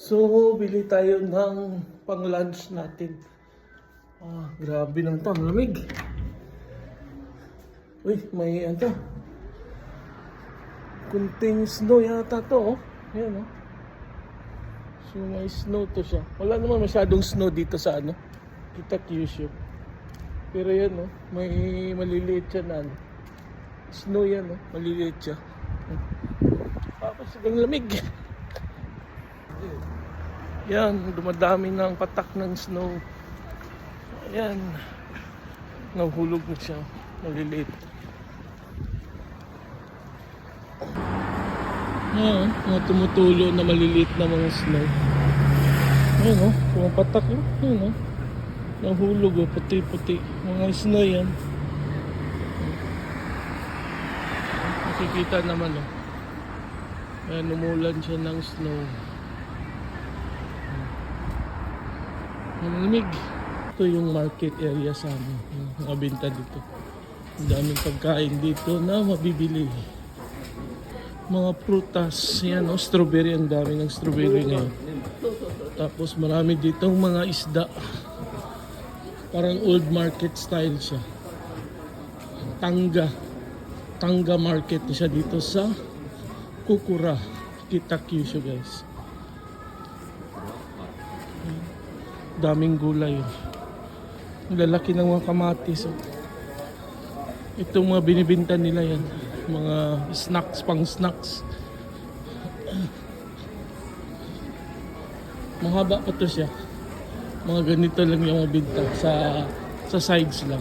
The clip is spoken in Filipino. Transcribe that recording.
So, bili tayo ng pang-lunch natin. Grabe lang to, ang lamig. Uy, may ano. Kunting snow yata to, oh. Ayan, oh. So, may snow to siya. Wala naman masyadong snow dito sa ano. Kita Kyushu. Pero yan, oh. May maliliit siya na ano. Snow yan, oh. Maliliit siya. Tapos, ang lamig. Yan, dumadami ng patak ng snow. Ayan. Nahulog na siya. Maliliit. Ayan, mga tumutulo na maliliit na mga snow. Ayan, oh. Pumapatak, oh. Ayan, oh. Nahulog, oh. Puti-puti. Mga snow yan. Nakikita naman, oh. Ayan, umulan siya ng snow. Malamig. Ito yung market area sa amin. Yung mga binta dito. Ang daming pagkain dito na mabibili. Mga prutas. Yan, oh, strawberry. Ang dami ng strawberry ngayon. Tapos marami ditong mga isda. Parang old market style siya. Tanga market siya dito sa Kokura. Kita Kyushu, guys. Daming gulay. Ang lalaki ng mga kamatis. Oh. Itong mga binibinta nila yan. Mga snacks, pang snacks. Mahaba pa to siya. Mga ganito lang yung mga binta sa sides lang.